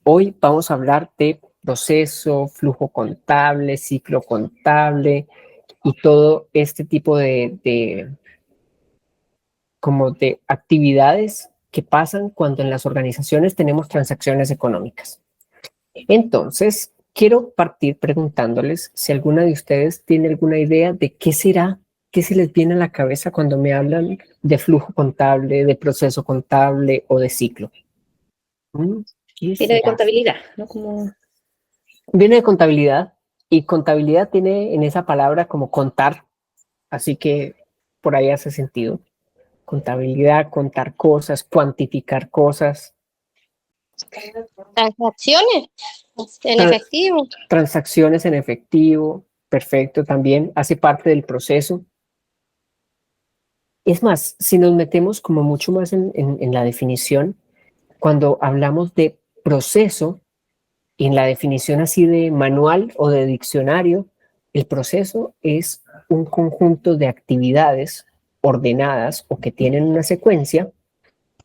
Hoy vamos a hablar de proceso, flujo contable, ciclo contable y todo este tipo como de actividades que pasan cuando en las organizaciones tenemos transacciones económicas. Entonces, quiero partir preguntándoles si alguna de ustedes tiene alguna idea de qué será, qué se les viene a la cabeza cuando me hablan de flujo contable, de proceso contable o de ciclo. ¿Qué Viene de será? contabilidad, ¿no? Como... Viene de contabilidad y contabilidad tiene en esa palabra como contar, así que por ahí hace sentido. Contabilidad, contar cosas, cuantificar cosas, Transacciones en tra- efectivo. transacciones en efectivo, perfecto, también hace parte del proceso. Es más, si nos metemos como mucho más en la definición, cuando hablamos de proceso, en la definición así de manual o de diccionario, el proceso es un conjunto de actividades ordenadas o que tienen una secuencia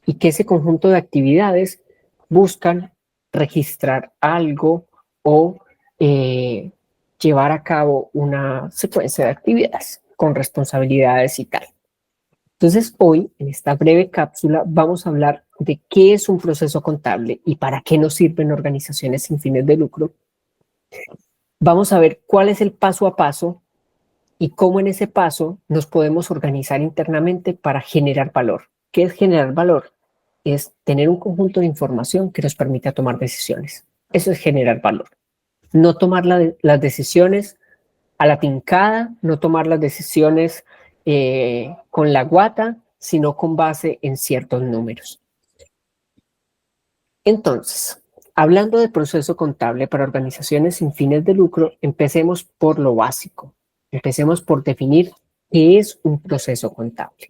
y que ese conjunto de actividades buscan registrar algo o llevar a cabo una secuencia de actividades con responsabilidades y tal. Entonces, hoy, en esta breve cápsula, vamos a hablar de qué es un proceso contable y para qué nos sirven organizaciones sin fines de lucro. Vamos a ver cuál es el paso a paso y cómo en ese paso nos podemos organizar internamente para generar valor. ¿Qué es generar valor? Es tener un conjunto de información que nos permita tomar decisiones. Eso es generar valor. No tomar las decisiones a la tincada, no tomar las decisiones con la guata, sino con base en ciertos números. Entonces, hablando de proceso contable para organizaciones sin fines de lucro, empecemos por lo básico. Empecemos por definir qué es un proceso contable.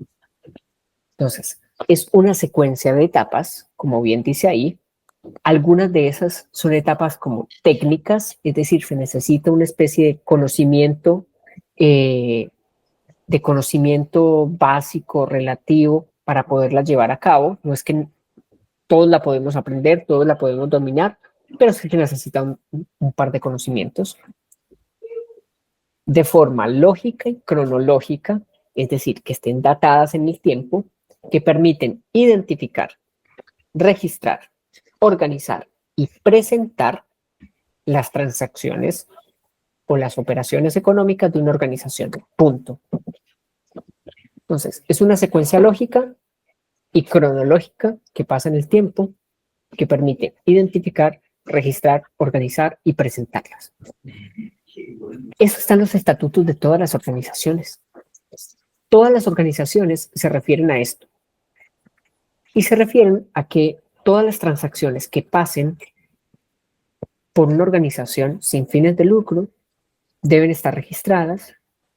Entonces, es una secuencia de etapas, como bien dice ahí. Algunas de esas son etapas como técnicas, es decir, se necesita una especie de conocimiento básico, relativo, para poderlas llevar a cabo. No es que todos la podemos aprender, todos la podemos dominar, pero sí que necesita un par de conocimientos. De forma lógica y cronológica, es decir, que estén datadas en el tiempo, que permiten identificar, registrar, organizar y presentar las transacciones o las operaciones económicas de una organización. Punto. Entonces, es una secuencia lógica y cronológica que pasa en el tiempo, que permite identificar, registrar, organizar y presentarlas. Esos están los estatutos de todas las organizaciones. Todas las organizaciones se refieren a esto y se refieren a que todas las transacciones que pasen por una organización sin fines de lucro deben estar registradas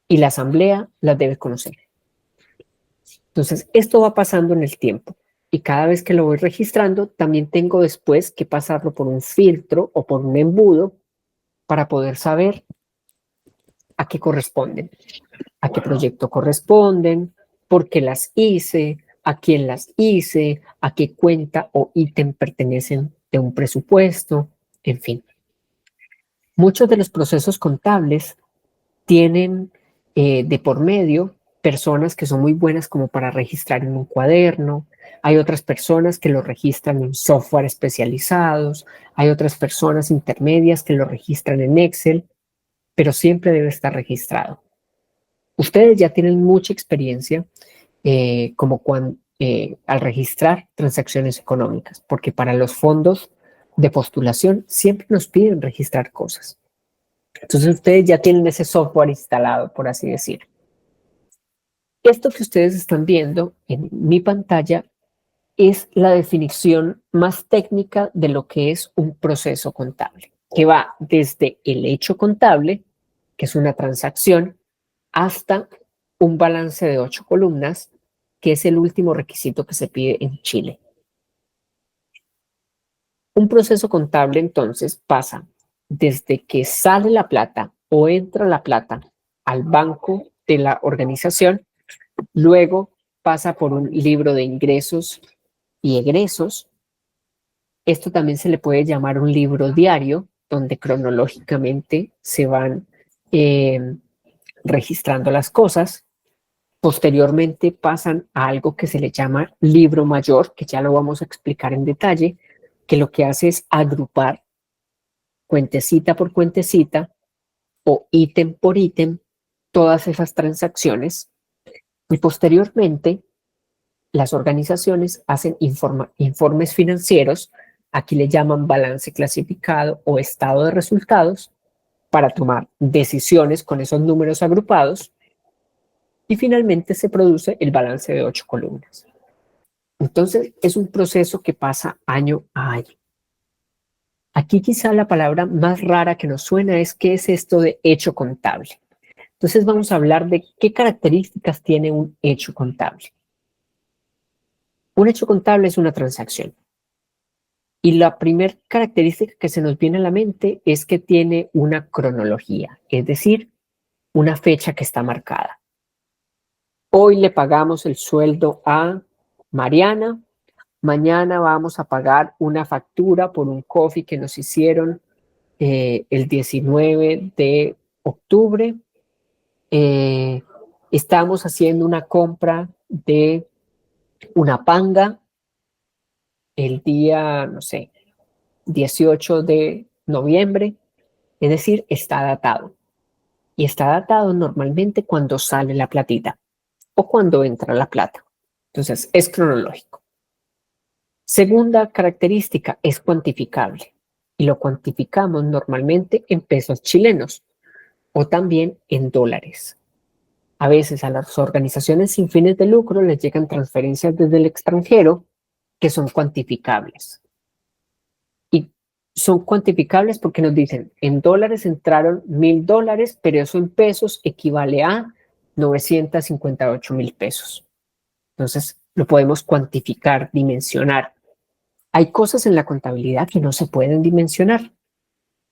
y la asamblea las debe conocer. Entonces, esto va pasando en el tiempo y cada vez que lo voy registrando, también tengo después que pasarlo por un filtro o por un embudo para poder saber a qué corresponden, a qué proyecto corresponden, por qué las hice, a quién las hice, a qué cuenta o ítem pertenecen de un presupuesto, en fin. Muchos de los procesos contables tienen de por medio personas que son muy buenas como para registrar en un cuaderno, hay otras personas que lo registran en software especializados, hay otras personas intermedias que lo registran en Excel, pero siempre debe estar registrado. Ustedes ya tienen mucha experiencia al registrar transacciones económicas, porque para los fondos de postulación siempre nos piden registrar cosas. Entonces ustedes ya tienen ese software instalado, por así decir. Esto que ustedes están viendo en mi pantalla es la definición más técnica de lo que es un proceso contable, que va desde el hecho contable, que es una transacción, hasta un balance de 8 columnas, que es el último requisito que se pide en Chile. Un proceso contable entonces pasa desde que sale la plata o entra la plata al banco de la organización, luego pasa por un libro de ingresos y egresos, Esto también se le puede llamar un libro diario, donde cronológicamente se van registrando las cosas. Posteriormente pasan a algo que se le llama libro mayor, que ya lo vamos a explicar en detalle, que lo que hace es agrupar cuentecita por cuentecita o ítem por ítem todas esas transacciones, y posteriormente las organizaciones hacen informes financieros, aquí le llaman balance clasificado o estado de resultados, para tomar decisiones con esos números agrupados, y finalmente se produce el balance de 8 columnas. Entonces es un proceso que pasa año a año. Aquí quizá la palabra más rara que nos suena es ¿qué es esto de hecho contable? Entonces vamos a hablar de qué características tiene un hecho contable. Un hecho contable es una transacción. Y la primera característica que se nos viene a la mente es que tiene una cronología, es decir, una fecha que está marcada. Hoy le pagamos el sueldo a Mariana, mañana vamos a pagar una factura por un coffee que nos hicieron el 19 de octubre. Estamos haciendo una compra de una panga el día, no sé, 18 de noviembre, es decir, está datado. Y está datado normalmente cuando sale la platita o cuando entra la plata. Entonces, es cronológico. Segunda característica, es cuantificable. Y lo cuantificamos normalmente en pesos chilenos o también en dólares. A veces a las organizaciones sin fines de lucro les llegan transferencias desde el extranjero que son cuantificables. Y son cuantificables porque nos dicen, en dólares entraron $1,000, pero eso en pesos equivale a 958,000 pesos. Entonces, lo podemos cuantificar, dimensionar. Hay cosas en la contabilidad que no se pueden dimensionar.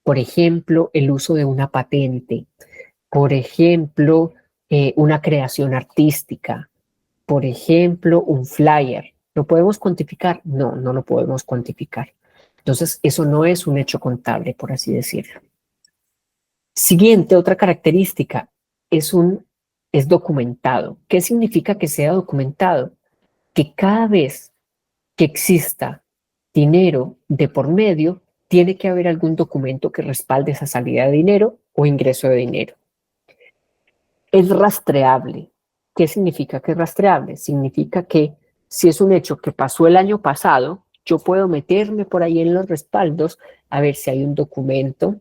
Por ejemplo, el uso de una patente. Por ejemplo, una creación artística. Por ejemplo, un flyer. ¿Lo podemos cuantificar? No, no lo podemos cuantificar. Entonces, eso no es un hecho contable, por así decirlo. Siguiente, otra característica, es documentado. ¿Qué significa que sea documentado? Que cada vez que exista dinero de por medio, tiene que haber algún documento que respalde esa salida de dinero o ingreso de dinero. Es rastreable. ¿Qué significa que es rastreable? Significa que si es un hecho que pasó el año pasado, yo puedo meterme por ahí en los respaldos a ver si hay un documento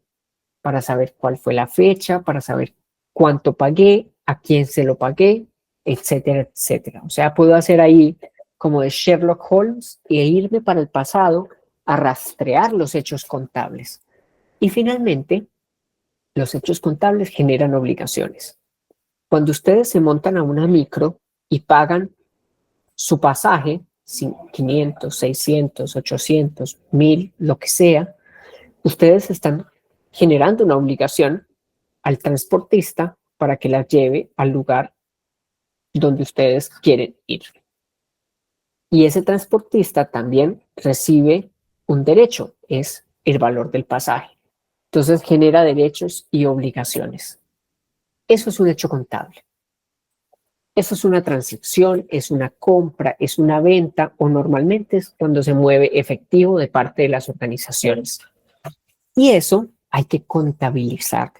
para saber cuál fue la fecha, para saber cuánto pagué, a quién se lo pagué, etcétera, etcétera. O sea, puedo hacer ahí como de Sherlock Holmes e irme para el pasado a rastrear los hechos contables. Y finalmente, los hechos contables generan obligaciones. Cuando ustedes se montan a una micro y pagan su pasaje, 500, 600, 800, 1,000, lo que sea, ustedes están generando una obligación al transportista para que la lleve al lugar donde ustedes quieren ir. Y ese transportista también recibe un derecho, es el valor del pasaje. Entonces genera derechos y obligaciones. Eso es un hecho contable. Eso es una transacción, es una compra, es una venta o normalmente es cuando se mueve efectivo de parte de las organizaciones. Y eso hay que contabilizar.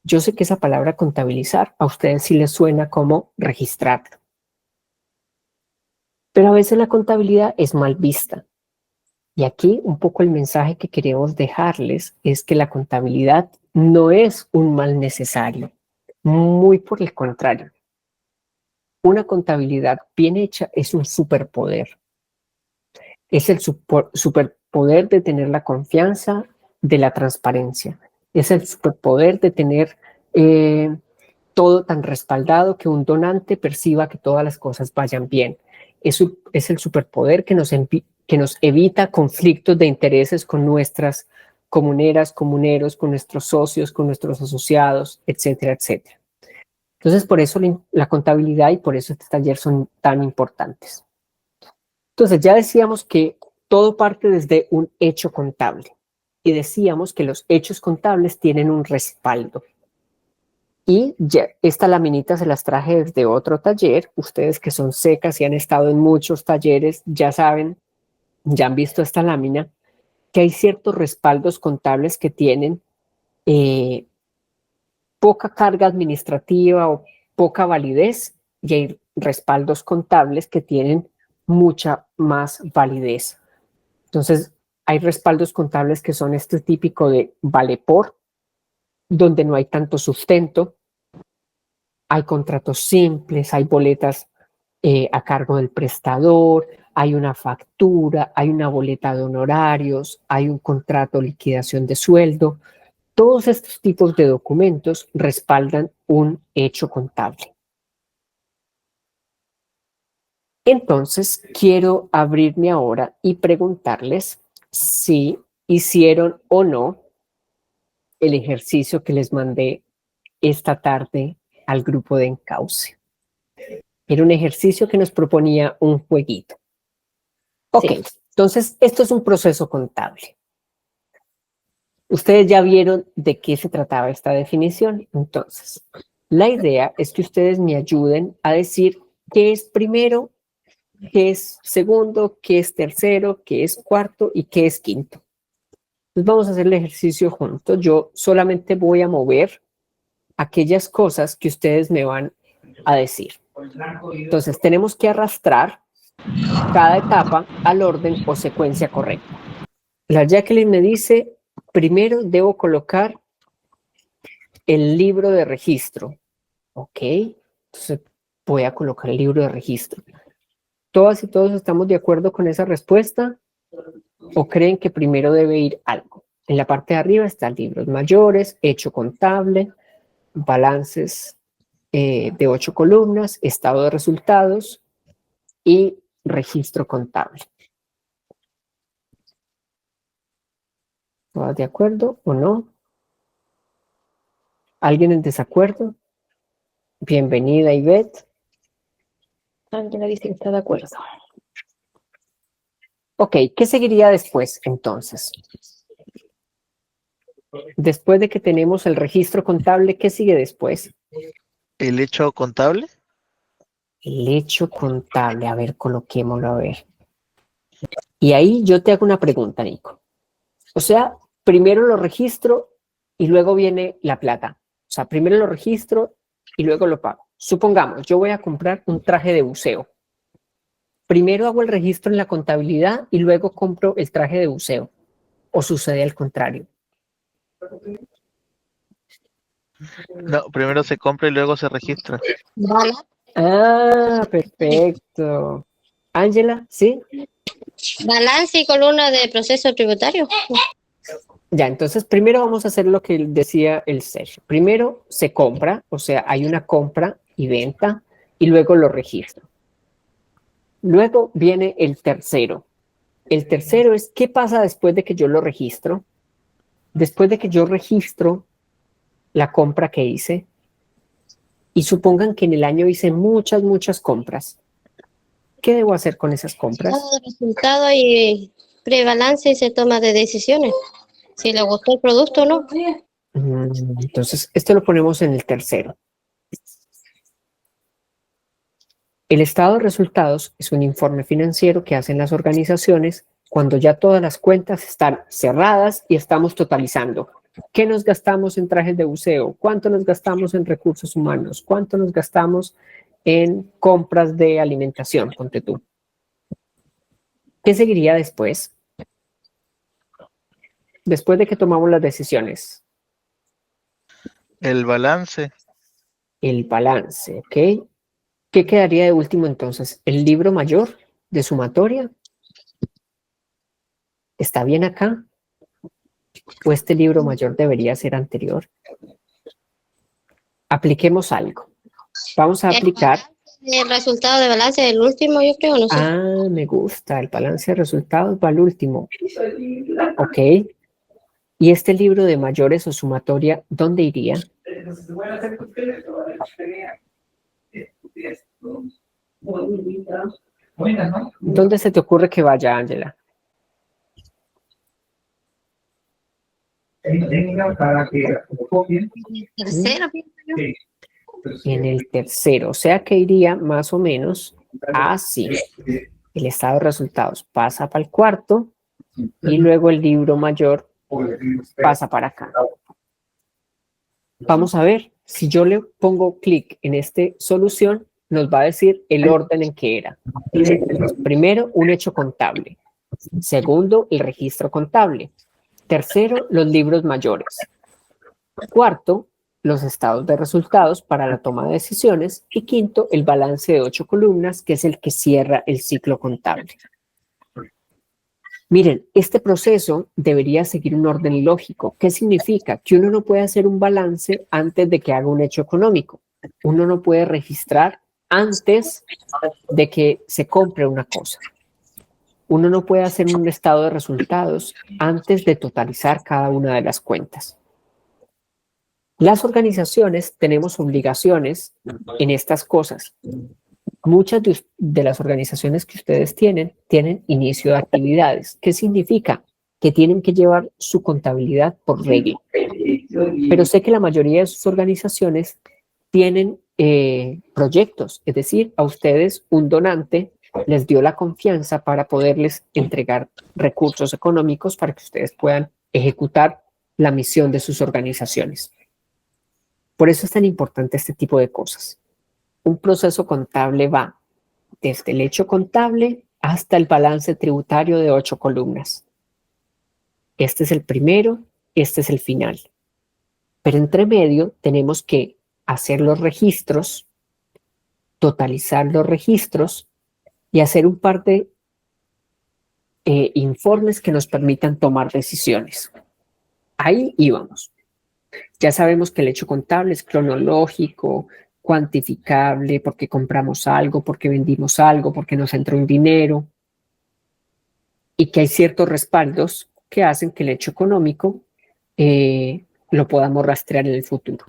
Yo sé que esa palabra contabilizar a ustedes sí les suena como registrar. Pero a veces la contabilidad es mal vista. Y aquí un poco el mensaje que queremos dejarles es que la contabilidad no es un mal necesario. Muy por el contrario. Una contabilidad bien hecha es un superpoder. Es el superpoder de tener la confianza de la transparencia. Es el superpoder de tener todo tan respaldado que un donante perciba que todas las cosas vayan bien. Eso es el superpoder que nos evita conflictos de intereses con nuestras comuneras, comuneros, con nuestros socios, con nuestros asociados, etcétera, etcétera. Entonces, por eso la contabilidad y por eso este taller son tan importantes. Entonces, ya decíamos que todo parte desde un hecho contable. Y decíamos que los hechos contables tienen un respaldo. Y ya, esta laminita se las traje desde otro taller. Ustedes que son secas y han estado en muchos talleres ya saben, ya han visto esta lámina, que hay ciertos respaldos contables que tienen poca carga administrativa o poca validez, y hay respaldos contables que tienen mucha más validez. Entonces, hay respaldos contables que son este típico de vale por, donde no hay tanto sustento, hay contratos simples, hay boletas a cargo del prestador, hay una factura, hay una boleta de honorarios, hay un contrato de liquidación de sueldo. Todos estos tipos de documentos respaldan un hecho contable. Entonces, quiero abrirme ahora y preguntarles si hicieron o no el ejercicio que les mandé esta tarde al grupo de Encauce. Era un ejercicio que nos proponía un jueguito. Ok, sí. Entonces esto es un proceso contable. Ustedes ya vieron de qué se trataba esta definición. Entonces, la idea es que ustedes me ayuden a decir qué es primero, qué es segundo, qué es tercero, qué es cuarto y qué es quinto. Entonces vamos a hacer el ejercicio juntos. Yo solamente voy a mover aquellas cosas que ustedes me van a decir. Entonces tenemos que arrastrar cada etapa al orden o secuencia correcta. La Jacqueline me dice, primero debo colocar el libro de registro. Ok, entonces voy a colocar el libro de registro. ¿Todas y todos estamos de acuerdo con esa respuesta? ¿O creen que primero debe ir algo? En la parte de arriba están libros mayores, hecho contable, balances de 8 columnas, estado de resultados y registro contable. ¿Todas de acuerdo o no? ¿Alguien en desacuerdo? Bienvenida, Ivette. Alguien dice que está de acuerdo. Ok, ¿qué seguiría después entonces? Después de que tenemos el registro contable, ¿qué sigue después? ¿El hecho contable? El hecho contable. A ver, coloquémoslo a ver. Y ahí yo te hago una pregunta, Nico. O sea, primero lo registro y luego viene la plata. O sea, primero lo registro y luego lo pago. Supongamos, yo voy a comprar un traje de buceo. Primero hago el registro en la contabilidad y luego compro el traje de buceo. ¿O sucede al contrario? No, primero se compra y luego se registra. Ah, perfecto. Ángela, ¿sí? Balance y columna de proceso tributario. Ya, entonces primero vamos a hacer lo que decía el Sergio. Primero se compra, o sea, hay una compra y venta y luego lo registro. Luego viene el tercero. El tercero es, ¿qué pasa después de que yo lo registro? Después de que yo registro la compra que hice, y supongan que en el año hice muchas compras. ¿Qué debo hacer con esas compras? Todo resultado y prebalance y se toma de decisiones. Si le gustó el producto o no. Entonces, esto lo ponemos en el tercero. El estado de resultados es un informe financiero que hacen las organizaciones cuando ya todas las cuentas están cerradas y estamos totalizando. ¿Qué nos gastamos en trajes de buceo? ¿Cuánto nos gastamos en recursos humanos? ¿Cuánto nos gastamos en compras de alimentación? Ponte tú. ¿Qué seguiría después? Después de que tomamos las decisiones. El balance. El balance, ¿ok? ¿Qué quedaría de último entonces? ¿El libro mayor de sumatoria? ¿Está bien acá? ¿O este libro mayor debería ser anterior? Apliquemos algo. Vamos a aplicar... El resultado de balance, el último, yo creo, no sé. Ah, me gusta. El balance de resultados va al último. Ok. ¿Y este libro de mayores o sumatoria, dónde iría? ¿Dónde se te ocurre que vaya, Ángela? Tercero, pienso yo. En el tercero, o sea que iría más o menos así. El estado de resultados pasa para el cuarto y luego el libro mayor pasa para acá. Vamos a ver, si yo le pongo clic en esta solución, nos va a decir el orden en que era. Primero, un hecho contable. Segundo, el registro contable. Tercero, los libros mayores. Cuarto, los estados de resultados para la toma de decisiones. Y quinto, el balance de 8 columnas, que es el que cierra el ciclo contable. Miren, este proceso debería seguir un orden lógico. ¿Qué significa? Que uno no puede hacer un balance antes de que haga un hecho económico. Uno no puede registrar antes de que se compre una cosa. Uno no puede hacer un estado de resultados antes de totalizar cada una de las cuentas. Las organizaciones tenemos obligaciones en estas cosas. Muchas de las organizaciones que ustedes tienen inicio de actividades. ¿Qué significa? Que tienen que llevar su contabilidad por regla. Pero sé que la mayoría de sus organizaciones tienen proyectos, es decir, a ustedes un donante les dio la confianza para poderles entregar recursos económicos para que ustedes puedan ejecutar la misión de sus organizaciones. Por eso es tan importante este tipo de cosas. Un proceso contable va desde el hecho contable hasta el balance tributario de 8 columnas. Este es el primero, este es el final. Pero entre medio tenemos que hacer los registros, totalizar los registros y hacer un par de informes que nos permitan tomar decisiones. Ahí íbamos. Ya sabemos que el hecho contable es cronológico, cuantificable, porque compramos algo, porque vendimos algo, porque nos entró un dinero, y que hay ciertos respaldos que hacen que el hecho económico lo podamos rastrear en el futuro.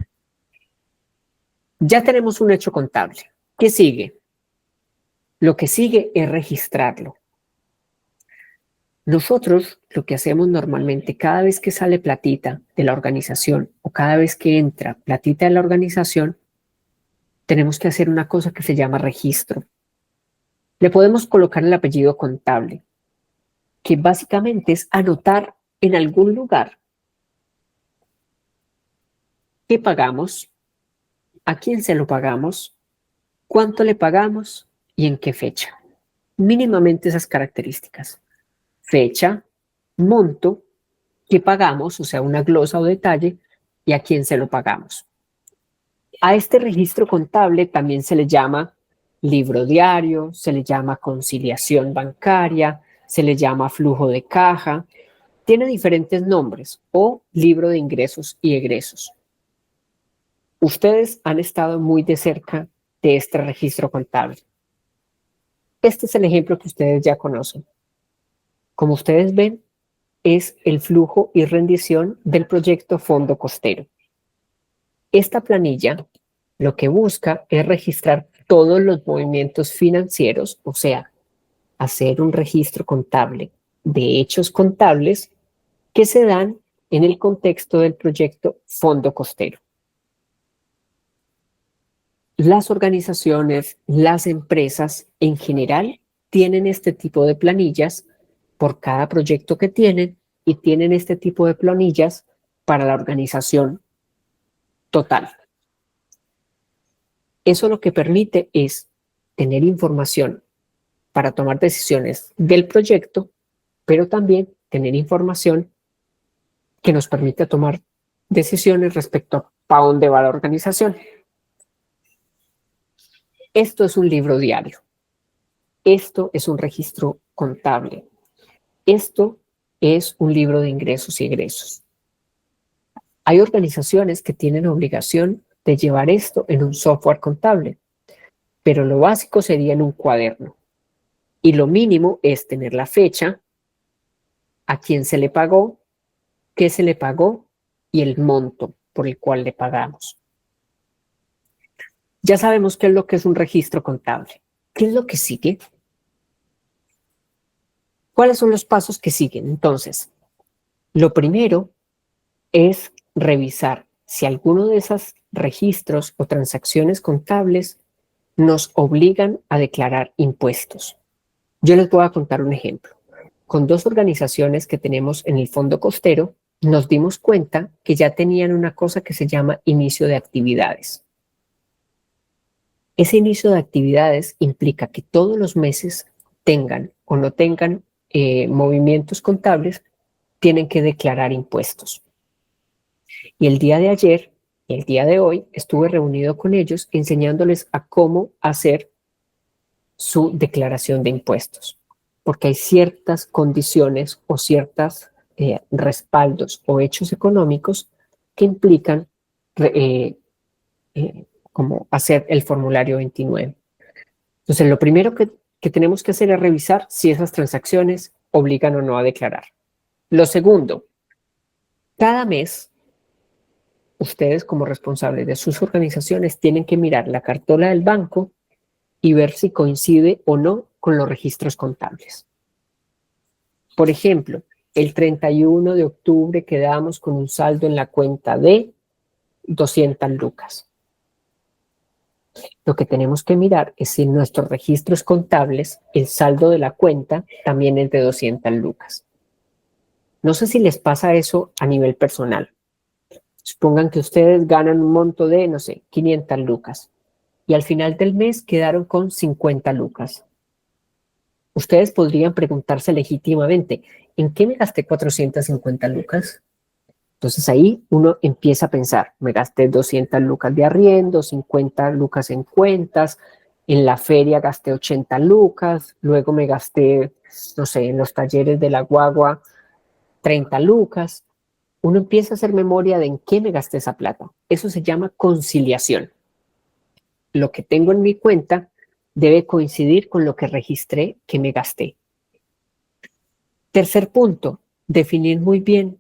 Ya tenemos un hecho contable. ¿Qué sigue? Lo que sigue es registrarlo. Nosotros lo que hacemos normalmente, cada vez que sale platita de la organización o cada vez que entra platita de la organización, tenemos que hacer una cosa que se llama registro. Le podemos colocar el apellido contable, que básicamente es anotar en algún lugar qué pagamos, a quién se lo pagamos, cuánto le pagamos y en qué fecha. Mínimamente esas características. Fecha, monto, qué pagamos, o sea, una glosa o detalle, y a quién se lo pagamos. A este registro contable también se le llama libro diario, se le llama conciliación bancaria, se le llama flujo de caja, tiene diferentes nombres, o libro de ingresos y egresos. Ustedes han estado muy de cerca de este registro contable. Este es el ejemplo que ustedes ya conocen. Como ustedes ven, es el flujo y rendición del proyecto Fondo Costero. Esta planilla lo que busca es registrar todos los movimientos financieros, o sea, hacer un registro contable de hechos contables que se dan en el contexto del proyecto Fondo Costero. Las organizaciones, las empresas en general tienen este tipo de planillas por cada proyecto que tienen y tienen este tipo de planillas para la organización total. Eso lo que permite es tener información para tomar decisiones del proyecto, pero también tener información que nos permite tomar decisiones respecto a para dónde va la organización. Esto es un libro diario. Esto es un registro contable. Esto es un libro de ingresos y egresos. Hay organizaciones que tienen obligación de llevar esto en un software contable, pero lo básico sería en un cuaderno. Y lo mínimo es tener la fecha, a quién se le pagó, qué se le pagó y el monto por el cual le pagamos. Ya sabemos qué es lo que es un registro contable. ¿Qué es lo que sigue? ¿Cuáles son los pasos que siguen? Entonces, lo primero es revisar si alguno de esos registros o transacciones contables nos obligan a declarar impuestos. Yo les voy a contar un ejemplo. Con dos organizaciones que tenemos en el fondo costero, nos dimos cuenta que ya tenían una cosa que se llama inicio de actividades. Ese inicio de actividades implica que todos los meses tengan o no tengan movimientos contables, tienen que declarar impuestos. Y el día de ayer y el día de hoy estuve reunido con ellos enseñándoles a cómo hacer su declaración de impuestos, porque hay ciertas condiciones o ciertos respaldos o hechos económicos que implican como hacer el formulario 29. Entonces, lo primero que tenemos que hacer es revisar si esas transacciones obligan o no a declarar. Lo segundo, cada mes, ustedes como responsables de sus organizaciones tienen que mirar la cartola del banco y ver si coincide o no con los registros contables. Por ejemplo, el 31 de octubre quedamos con un saldo en la cuenta de 200 lucas. Lo que tenemos que mirar es si en nuestros registros contables el saldo de la cuenta también es de 200 lucas. No sé si les pasa eso a nivel personal. Supongan que ustedes ganan un monto de, no sé, 500 lucas y al final del mes quedaron con 50 lucas. Ustedes podrían preguntarse legítimamente, ¿en qué me gasté 450 lucas? Entonces ahí uno empieza a pensar, me gasté 200 lucas de arriendo, 50 lucas en cuentas, en la feria gasté 80 lucas, luego me gasté, no sé, en los talleres de la guagua 30 lucas. Uno empieza a hacer memoria de en qué me gasté esa plata. Eso se llama conciliación. Lo que tengo en mi cuenta debe coincidir con lo que registré que me gasté. Tercer punto, definir muy bien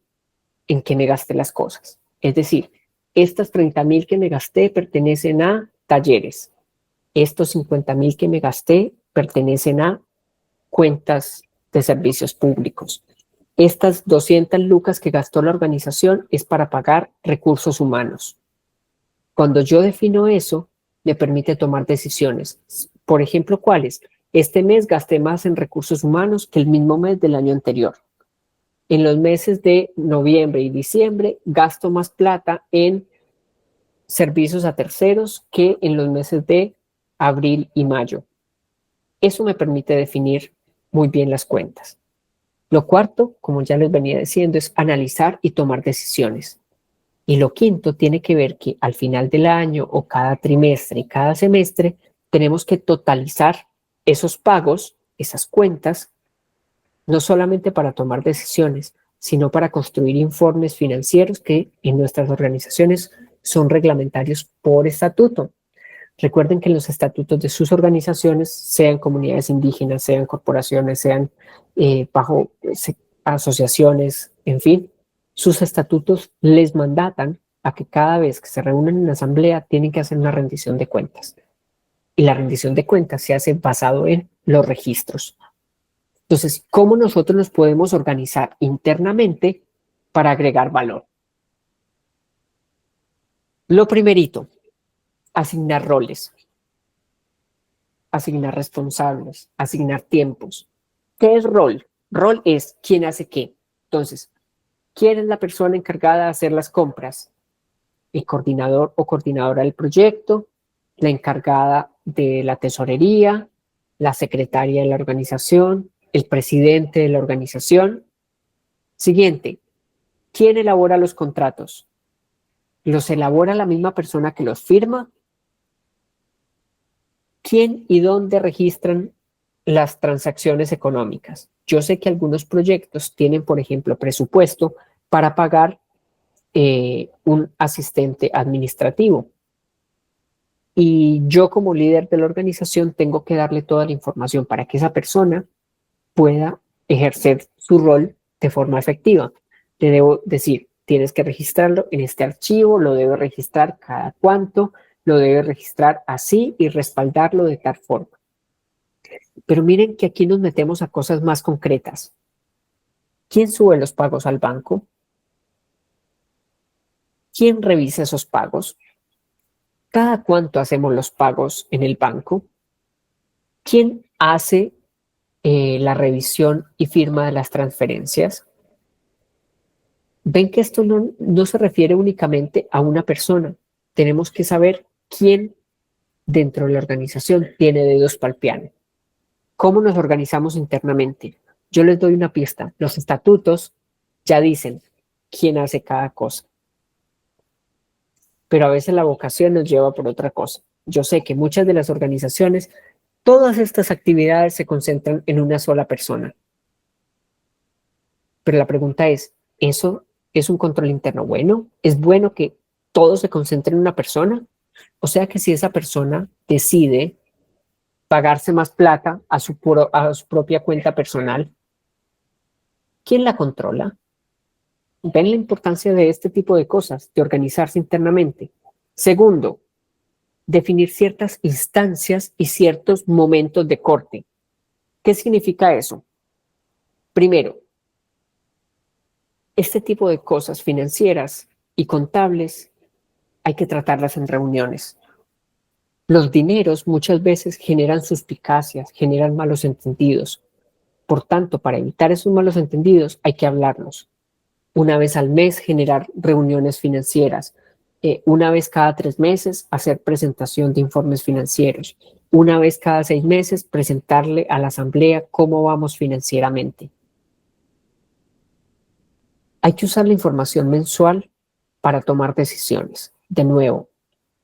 en qué me gasté las cosas. Es decir, estas 30,000 que me gasté pertenecen a talleres. Estos 50,000 que me gasté pertenecen a cuentas de servicios públicos. Estas 200 lucas que gastó la organización es para pagar recursos humanos. Cuando yo defino eso, me permite tomar decisiones. Por ejemplo, ¿cuáles? Este mes gasté más en recursos humanos que el mismo mes del año anterior. En los meses de noviembre y diciembre gasto más plata en servicios a terceros que en los meses de abril y mayo. Eso me permite definir muy bien las cuentas. Lo cuarto, como ya les venía diciendo, es analizar y tomar decisiones. Y lo quinto tiene que ver que al final del año o cada trimestre y cada semestre tenemos que totalizar esos pagos, esas cuentas, no solamente para tomar decisiones, sino para construir informes financieros que en nuestras organizaciones son reglamentarios por estatuto. Recuerden que en los estatutos de sus organizaciones, sean comunidades indígenas, sean corporaciones, sean bajo asociaciones, en fin, sus estatutos les mandatan a que cada vez que se reúnen en asamblea tienen que hacer una rendición de cuentas. Y la rendición de cuentas se hace basado en los registros. Entonces, ¿cómo nosotros nos podemos organizar internamente para agregar valor? Lo primerito, asignar roles, asignar responsables, asignar tiempos. ¿Qué es rol? Rol es quién hace qué. Entonces, ¿quién es la persona encargada de hacer las compras? El coordinador o coordinadora del proyecto, la encargada de la tesorería, la secretaria de la organización, el presidente de la organización. Siguiente, ¿quién elabora los contratos? ¿Los elabora la misma persona que los firma? ¿Quién y dónde registran las transacciones económicas? Yo sé que algunos proyectos tienen, por ejemplo, presupuesto para pagar un asistente administrativo. Y yo como líder de la organización tengo que darle toda la información para que esa persona pueda ejercer su rol de forma efectiva. Le debo decir, tienes que registrarlo en este archivo, lo debe registrar cada cuánto, lo debe registrar así y respaldarlo de tal forma. Pero miren que aquí nos metemos a cosas más concretas. ¿Quién sube los pagos al banco? ¿Quién revisa esos pagos? ¿Cada cuánto hacemos los pagos en el banco? ¿Quién hace la revisión y firma de las transferencias? Ven que esto no se refiere únicamente a una persona. Tenemos que saber quién dentro de la organización tiene dedos para el piano. ¿Cómo nos organizamos internamente? Yo les doy una pista. Los estatutos ya dicen quién hace cada cosa. Pero a veces la vocación nos lleva por otra cosa. Yo sé que muchas de las organizaciones, todas estas actividades se concentran en una sola persona. Pero la pregunta es, ¿eso es un control interno bueno? ¿Es bueno que todo se concentre en una persona? O sea que si esa persona decide pagarse más plata a su propia cuenta personal, ¿quién la controla? ¿Ven la importancia de este tipo de cosas, de organizarse internamente? Segundo, definir ciertas instancias y ciertos momentos de corte. ¿Qué significa eso? Primero, este tipo de cosas financieras y contables hay que tratarlas en reuniones. Los dineros muchas veces generan suspicacias, generan malos entendidos. Por tanto, para evitar esos malos entendidos hay que hablarlos. Una vez al mes generar reuniones financieras. Una vez cada 3 meses hacer presentación de informes financieros. Una vez cada 6 meses presentarle a la asamblea cómo vamos financieramente. Hay que usar la información mensual para tomar decisiones. De nuevo,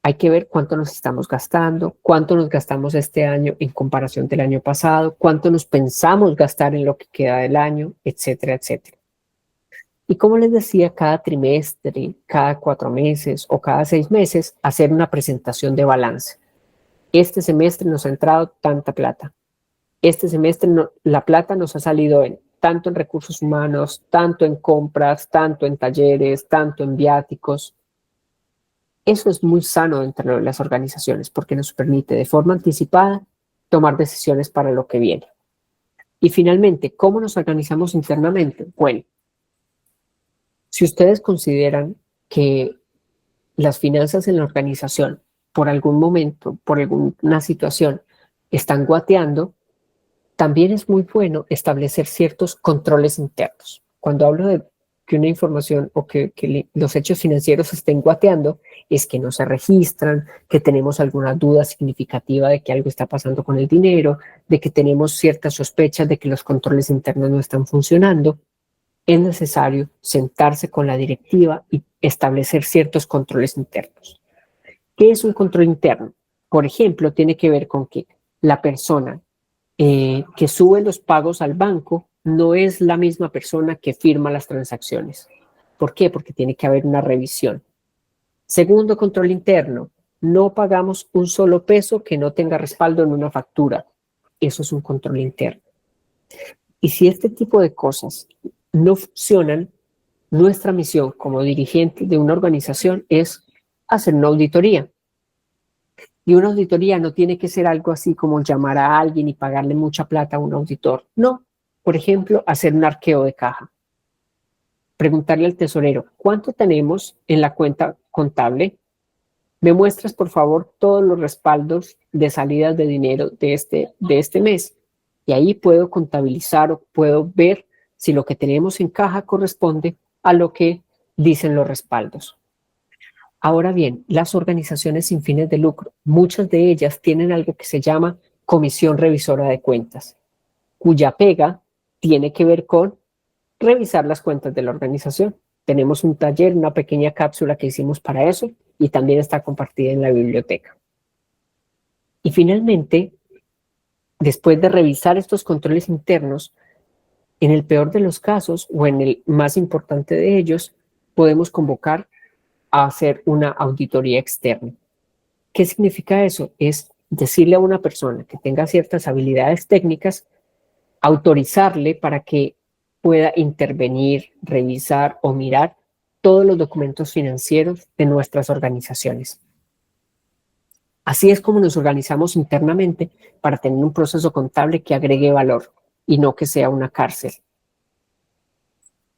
hay que ver cuánto nos estamos gastando, cuánto nos gastamos este año en comparación del año pasado, cuánto nos pensamos gastar en lo que queda del año, etcétera, etcétera. Y como les decía, cada trimestre, cada 4 meses o cada 6 meses, hacer una presentación de balance. Este semestre nos ha entrado tanta plata. Este semestre la plata nos ha salido tanto en recursos humanos, tanto en compras, tanto en talleres, tanto en viáticos. Eso es muy sano dentro de las organizaciones porque nos permite de forma anticipada tomar decisiones para lo que viene. Y finalmente, ¿cómo nos organizamos internamente? Bueno, si ustedes consideran que las finanzas en la organización por algún momento, por alguna situación, están guateando, también es muy bueno establecer ciertos controles internos. Cuando hablo de que una información o que los hechos financieros estén guateando, es que no se registran, que tenemos alguna duda significativa de que algo está pasando con el dinero, de que tenemos ciertas sospechas de que los controles internos no están funcionando. Es necesario sentarse con la directiva y establecer ciertos controles internos. ¿Qué es un control interno? Por ejemplo, tiene que ver con que la persona que sube los pagos al banco no es la misma persona que firma las transacciones. ¿Por qué? Porque tiene que haber una revisión. Segundo control interno, no pagamos un solo peso que no tenga respaldo en una factura. Eso es un control interno. Y si este tipo de cosas no funcionan, nuestra misión como dirigente de una organización es hacer una auditoría. Y una auditoría no tiene que ser algo así como llamar a alguien y pagarle mucha plata a un auditor. No, por ejemplo, hacer un arqueo de caja. Preguntarle al tesorero, ¿cuánto tenemos en la cuenta contable? ¿Me muestras, por favor, todos los respaldos de salidas de dinero de este mes? Y ahí puedo contabilizar o puedo ver si lo que tenemos en caja corresponde a lo que dicen los respaldos. Ahora bien, las organizaciones sin fines de lucro, muchas de ellas tienen algo que se llama Comisión Revisora de Cuentas, cuya pega tiene que ver con revisar las cuentas de la organización. Tenemos un taller, una pequeña cápsula que hicimos para eso y también está compartida en la biblioteca. Y finalmente, después de revisar estos controles internos, en el peor de los casos o en el más importante de ellos, podemos convocar a hacer una auditoría externa. ¿Qué significa eso? Es decirle a una persona que tenga ciertas habilidades técnicas, autorizarle para que pueda intervenir, revisar o mirar todos los documentos financieros de nuestras organizaciones. Así es como nos organizamos internamente para tener un proceso contable que agregue valor y no que sea una cárcel.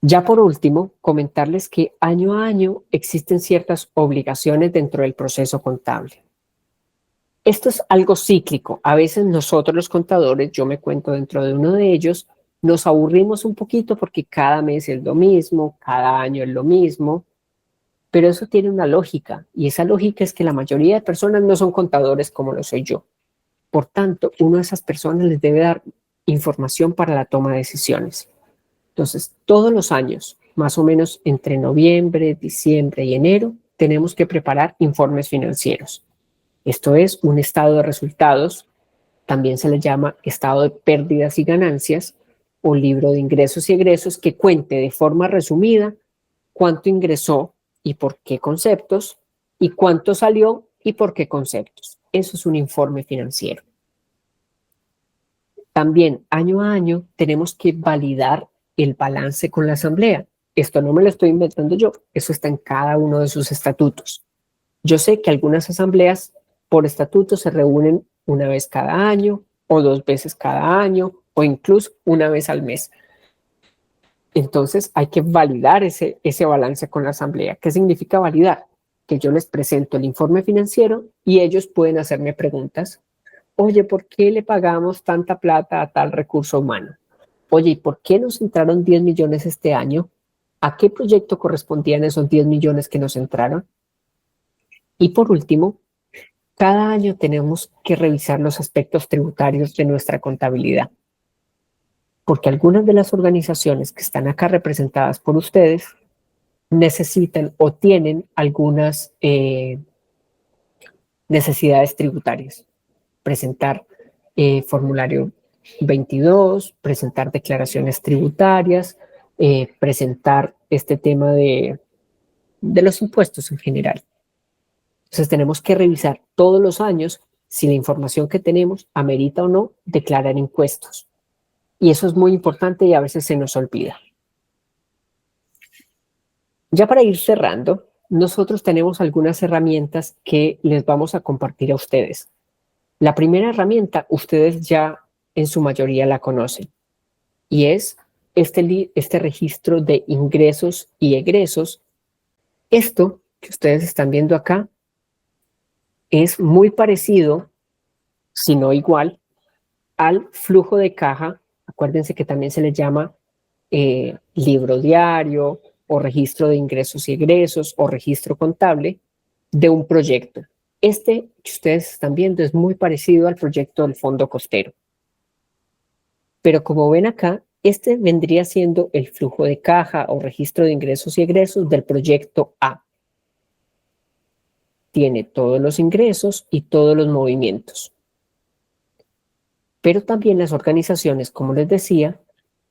Ya por último, comentarles que año a año existen ciertas obligaciones dentro del proceso contable. Esto es algo cíclico. A veces nosotros los contadores, yo me cuento dentro de uno de ellos, nos aburrimos un poquito porque cada mes es lo mismo, cada año es lo mismo, pero eso tiene una lógica y esa lógica es que la mayoría de personas no son contadores como lo soy yo. Por tanto, uno de esas personas les debe dar información para la toma de decisiones. Entonces, todos los años, más o menos entre noviembre, diciembre y enero, tenemos que preparar informes financieros. Esto es un estado de resultados, también se le llama estado de pérdidas y ganancias o libro de ingresos y egresos que cuente de forma resumida cuánto ingresó y por qué conceptos y cuánto salió y por qué conceptos. Eso es un informe financiero. También año a año tenemos que validar el balance con la asamblea. Esto no me lo estoy inventando yo, eso está en cada uno de sus estatutos. Yo sé que algunas asambleas por estatuto se reúnen una vez cada año o 2 veces cada año o incluso una vez al mes. Entonces hay que validar ese balance con la asamblea. ¿Qué significa validar? Que yo les presento el informe financiero y ellos pueden hacerme preguntas. Oye, ¿por qué le pagamos tanta plata a tal recurso humano? Oye, ¿y por qué nos entraron 10 millones este año? ¿A qué proyecto correspondían esos 10 millones que nos entraron? Y por último, cada año tenemos que revisar los aspectos tributarios de nuestra contabilidad, porque algunas de las organizaciones que están acá representadas por ustedes necesitan o tienen algunas necesidades tributarias. Presentar formulario 22, presentar declaraciones tributarias, presentar este tema de los impuestos en general. Entonces tenemos que revisar todos los años si la información que tenemos amerita o no declarar impuestos. Y eso es muy importante y a veces se nos olvida. Ya para ir cerrando, nosotros tenemos algunas herramientas que les vamos a compartir a ustedes. La primera herramienta, ustedes ya en su mayoría la conocen, y es este registro de ingresos y egresos. Esto que ustedes están viendo acá es muy parecido, si no igual, al flujo de caja. Acuérdense que también se le llama libro diario o registro de ingresos y egresos o registro contable de un proyecto. Este que ustedes están viendo es muy parecido al proyecto del Fondo Costero. Pero como ven acá, este vendría siendo el flujo de caja o registro de ingresos y egresos del proyecto A. Tiene todos los ingresos y todos los movimientos. Pero también las organizaciones, como les decía,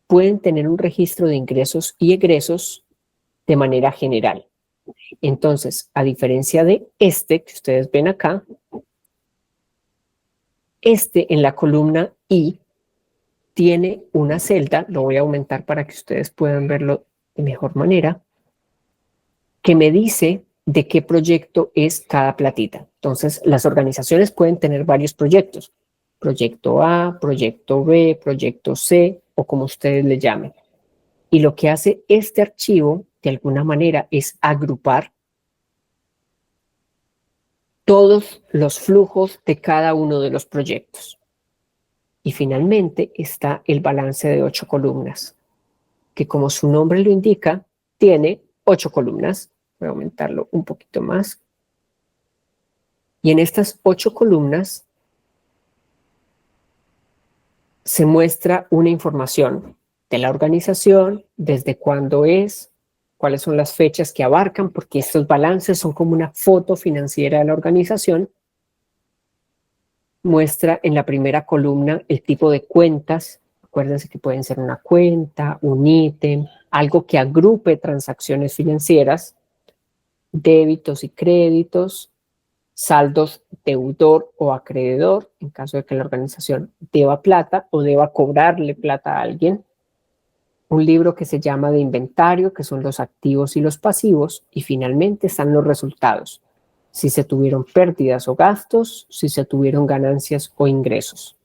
pueden tener un registro de ingresos y egresos de manera general. Entonces, a diferencia de este que ustedes ven acá, este en la columna I tiene una celda, lo voy a aumentar para que ustedes puedan verlo de mejor manera, que me dice de qué proyecto es cada platita. Entonces, las organizaciones pueden tener varios proyectos. Proyecto A, proyecto B, proyecto C o como ustedes le llamen. Y lo que hace este archivo, de alguna manera, es agrupar todos los flujos de cada uno de los proyectos. Y finalmente está el balance de 8 columnas, que como su nombre lo indica, tiene 8 columnas. Voy a aumentarlo un poquito más. Y en estas 8 columnas se muestra una información de la organización, desde cuándo es, cuáles son las fechas que abarcan, porque estos balances son como una foto financiera de la organización. Muestra en la primera columna el tipo de cuentas. Acuérdense que pueden ser una cuenta, un ítem, algo que agrupe transacciones financieras, débitos y créditos, saldos deudor o acreedor, en caso de que la organización deba plata o deba cobrarle plata a alguien. Un libro que se llama de inventario, que son los activos y los pasivos, y finalmente están los resultados. Si se tuvieron pérdidas o gastos, si se tuvieron ganancias o ingresos.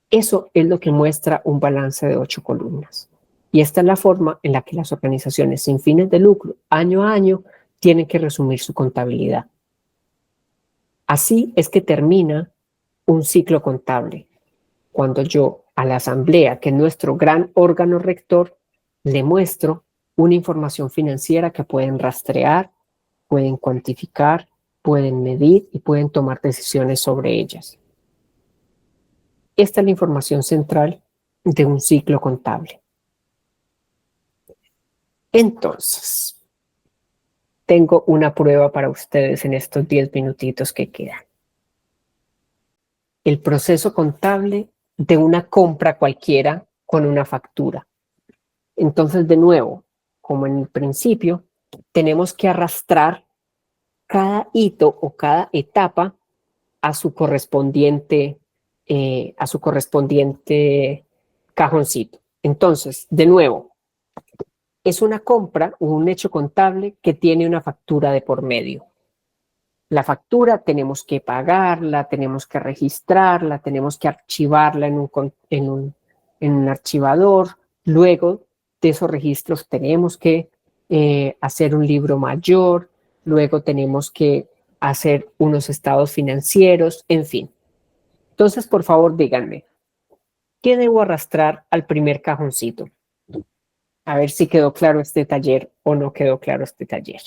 Eso es lo que muestra un balance de 8 columnas. Y esta es la forma en la que las organizaciones sin fines de lucro, año a año, tienen que resumir su contabilidad. Así es que termina un ciclo contable, cuando yo a la asamblea, que es nuestro gran órgano rector, le muestro una información financiera que pueden rastrear, pueden cuantificar, pueden medir y pueden tomar decisiones sobre ellas. Esta es la información central de un ciclo contable. Entonces, tengo una prueba para ustedes en estos 10 minutitos que quedan. El proceso contable de una compra cualquiera con una factura. Entonces, de nuevo, como en el principio, tenemos que arrastrar cada hito o cada etapa a su correspondiente cajoncito. Entonces, de nuevo, es una compra o un hecho contable que tiene una factura de por medio. La factura tenemos que pagarla, tenemos que registrarla, tenemos que archivarla en un archivador. Luego de esos registros tenemos que hacer un libro mayor, luego tenemos que hacer unos estados financieros, en fin. Entonces, por favor, díganme, ¿qué debo arrastrar al primer cajoncito? A ver si quedó claro este taller o no quedó claro este taller.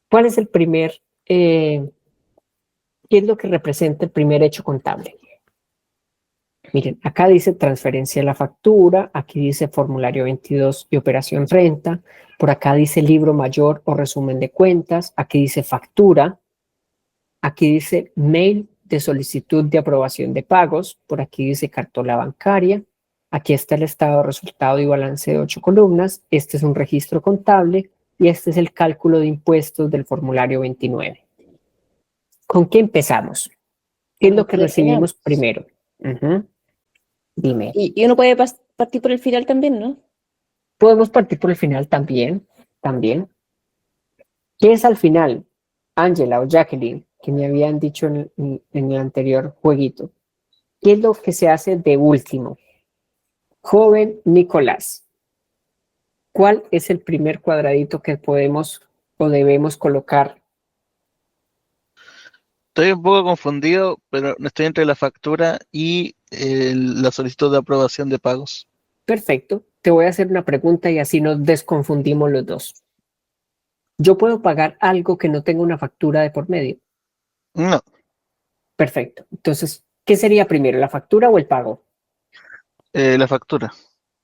¿Cuál es el primer, qué es lo que representa el primer hecho contable? Miren, acá dice transferencia de la factura, aquí dice formulario 22 y operación renta, por acá dice libro mayor o resumen de cuentas, aquí dice factura, aquí dice mail de solicitud de aprobación de pagos, por aquí dice cartola bancaria, aquí está el estado de resultado y balance de 8 columnas, este es un registro contable y este es el cálculo de impuestos del formulario 29. ¿Con qué empezamos? ¿Qué es lo que recibimos primero? Dime. Y uno puede partir por el final también, ¿no? Podemos partir por el final también. ¿Qué es al final? Ángela o Jacqueline, que me habían dicho en el anterior jueguito. ¿Qué es lo que se hace de último? Joven Nicolás, ¿cuál es el primer cuadradito que podemos o debemos colocar? Estoy un poco confundido, pero estoy entre la factura y la solicitud de aprobación de pagos. Perfecto. Te voy a hacer una pregunta y así nos desconfundimos los dos. ¿Yo puedo pagar algo que no tenga una factura de por medio? No, Perfecto. Entonces, ¿qué sería primero, la factura o el pago? la factura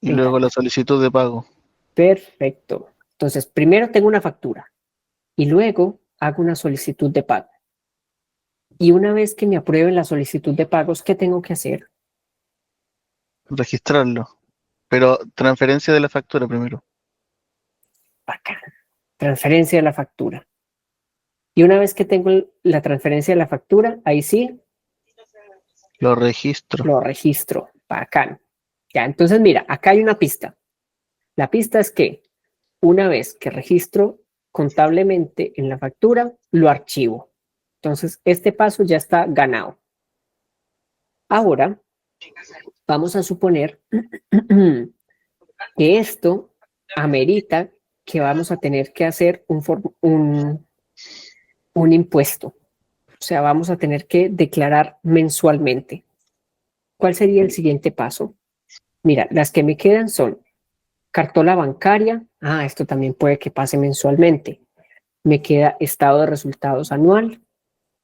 y Venga. luego la solicitud de pago. Perfecto. Entonces, primero tengo una factura y luego hago una solicitud de pago. Y una vez que me aprueben la solicitud de pagos, ¿qué tengo que hacer? Registrarlo. Pero transferencia de la factura primero. Acá. Transferencia de la factura. Y una vez que tengo la transferencia de la factura, ahí sí Lo registro. lo registro. Bacán. Ya, entonces mira, acá hay una pista. La pista es que una vez que registro contablemente en la factura, lo archivo. Entonces, este paso ya está ganado. Ahora, vamos a suponer que esto amerita que vamos a tener que hacer un impuesto. O sea, vamos a tener que declarar mensualmente. ¿Cuál sería el siguiente paso? Mira, las que me quedan son cartola bancaria. Esto también puede que pase mensualmente. Me queda estado de resultados anual.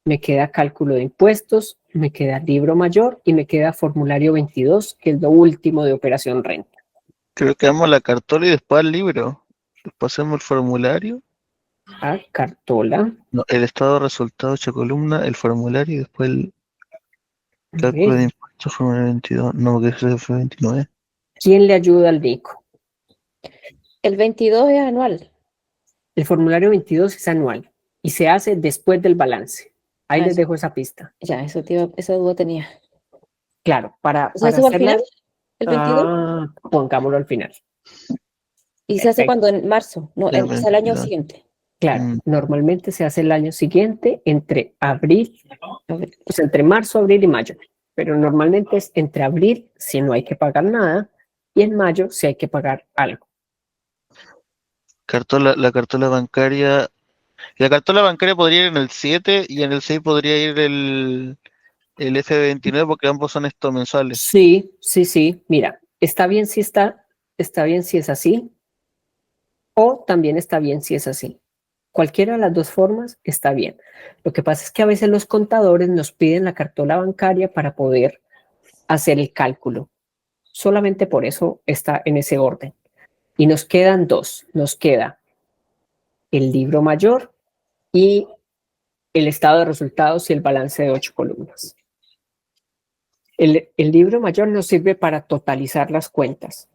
Me queda cálculo de impuestos. Me queda libro mayor y me queda formulario 22, que es lo último de operación renta. Creo que damos la cartola y después el libro. Después hacemos el formulario. Cartola. No, el estado de resultados, 8 columnas, el formulario y después el cálculo de impuestos, formulario 22. No, porque ese fue 29. ¿Quién le ayuda al Nico? El 22 es anual. El formulario 22 es anual y se hace después del balance. Ahí les dejo esa pista. Ya, esa duda tenía. Claro, para ¿Se hace al hacerla, final? ¿El 22? pongámoslo al final. ¿Y se hace cuando? En marzo, no, El empieza el año 22. siguiente. Claro, normalmente se hace el año siguiente entre abril, entre marzo, abril y mayo. Pero normalmente es entre abril, si no hay que pagar nada, y en mayo si hay que pagar algo. La cartola bancaria. La cartola bancaria podría ir en el 7 y en el 6 podría ir el F29 porque ambos son estos mensuales. Sí, sí, sí. Mira, está bien si está bien si es así, o también está bien si es así. Cualquiera de las dos formas está bien. Lo que pasa es que a veces los contadores nos piden la cartola bancaria para poder hacer el cálculo. Solamente por eso está en ese orden. Y nos quedan dos. Nos queda el libro mayor y el estado de resultados y el balance de 8 columnas. El libro mayor nos sirve para totalizar las cuentas.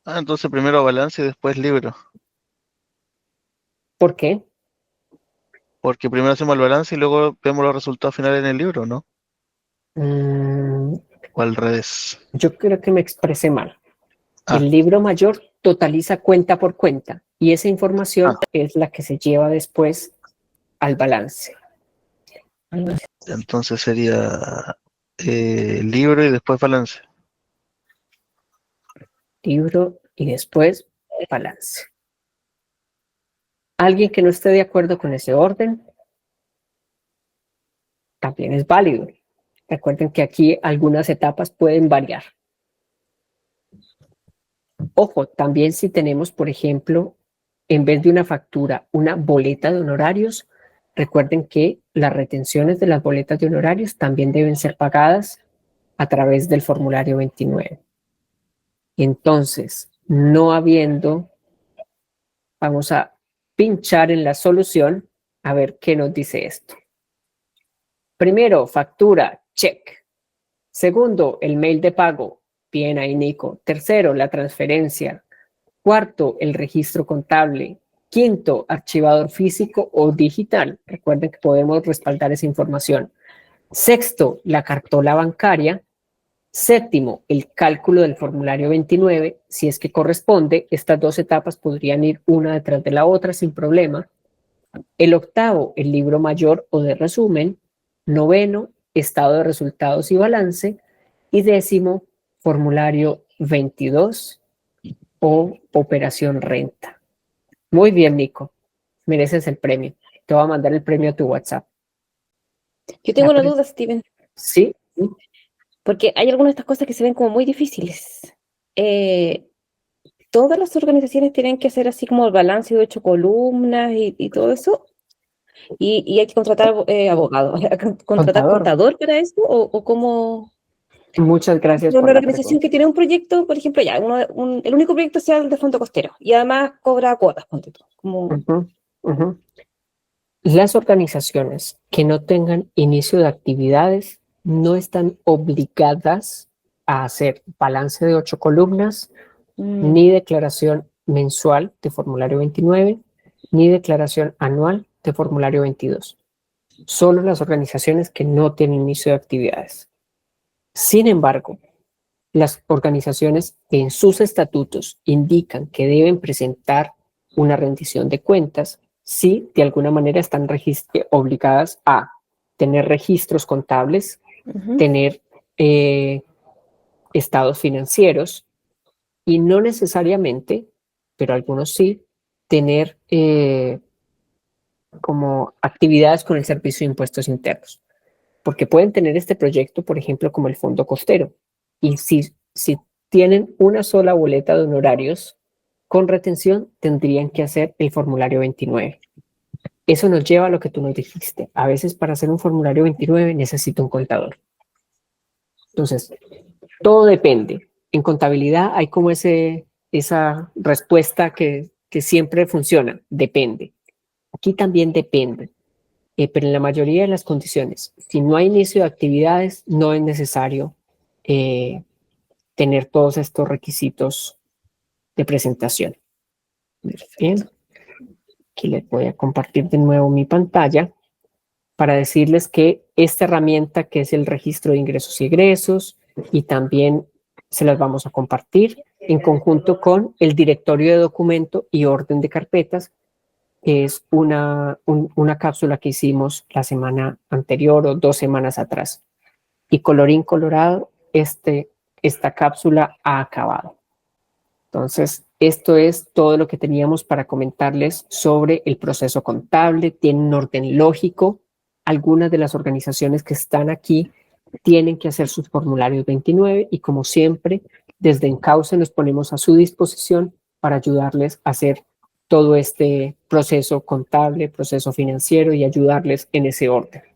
Entonces primero balance y después libro. ¿Por qué? Porque primero hacemos el balance y luego vemos los resultados finales en el libro, ¿no? O al revés. Yo creo que me expresé mal. Ah. El libro mayor totaliza cuenta por cuenta y esa información es la que se lleva después al balance. Entonces sería libro y después balance. Libro y después balance. Alguien que no esté de acuerdo con ese orden también es válido. Recuerden que aquí algunas etapas pueden variar. Ojo, también si tenemos, por ejemplo, en vez de una factura, una boleta de honorarios, recuerden que las retenciones de las boletas de honorarios también deben ser pagadas a través del formulario 29. Entonces, no habiendo, vamos a pinchar en la solución a ver qué nos dice esto. Primero, factura, check. Segundo, el mail de pago. Bien ahí, Nico. Tercero, la transferencia. Cuarto, el registro contable. Quinto, archivador físico o digital. Recuerden que podemos respaldar esa información. Sexto, la cartola bancaria. Séptimo, el cálculo del formulario 29. Si es que corresponde, estas dos etapas podrían ir una detrás de la otra sin problema. El octavo, el libro mayor o de resumen. Noveno, estado de resultados y balance. Y décimo, formulario 22 o operación renta. Muy bien, Nico. Mereces el premio. Te voy a mandar el premio a tu WhatsApp. Yo tengo una duda, Steven, ¿Sí? porque hay algunas de estas cosas que se ven como muy difíciles. ¿Todas las organizaciones tienen que hacer así como el balance de 8 columnas y todo eso? ¿Y hay que contratar abogado? ¿Contratar contador para eso? ¿O cómo? Muchas gracias Una por la organización pregunta. que tiene un proyecto, por ejemplo, ya, el único proyecto sea el de fondo costero y además cobra cuotas, ponte tú, como... Las organizaciones que no tengan inicio de actividades no están obligadas a hacer balance de 8 columnas, ni declaración mensual de formulario 29, ni declaración anual de formulario 22. Solo las organizaciones que no tienen inicio de actividades. Sin embargo, las organizaciones que en sus estatutos indican que deben presentar una rendición de cuentas, sí, de alguna manera están obligadas a tener registros contables, tener estados financieros y no necesariamente, pero algunos sí, tener como actividades con el Servicio de Impuestos Internos. Porque pueden tener este proyecto, por ejemplo, como el Fondo Costero. Y si tienen una sola boleta de honorarios con retención, tendrían que hacer el formulario 29. Eso nos lleva a lo que tú nos dijiste. A veces para hacer un formulario 29 necesito un contador. Entonces, todo depende. En contabilidad hay como esa respuesta que siempre funciona. Depende. Aquí también depende. Pero en la mayoría de las condiciones, si no hay inicio de actividades, no es necesario tener todos estos requisitos de presentación. Bien. Aquí les voy a compartir de nuevo mi pantalla para decirles que esta herramienta que es el registro de ingresos y egresos y también se las vamos a compartir en conjunto con el directorio de documento y orden de carpetas, que es una cápsula que hicimos la semana anterior o 2 semanas atrás. Y colorín colorado, esta cápsula ha acabado. Entonces, esto es todo lo que teníamos para comentarles sobre el proceso contable. Tiene un orden lógico. Algunas de las organizaciones que están aquí tienen que hacer sus formularios 29 y como siempre, desde Encauce nos ponemos a su disposición para ayudarles a hacer todo este proceso contable, proceso financiero y ayudarles en ese orden.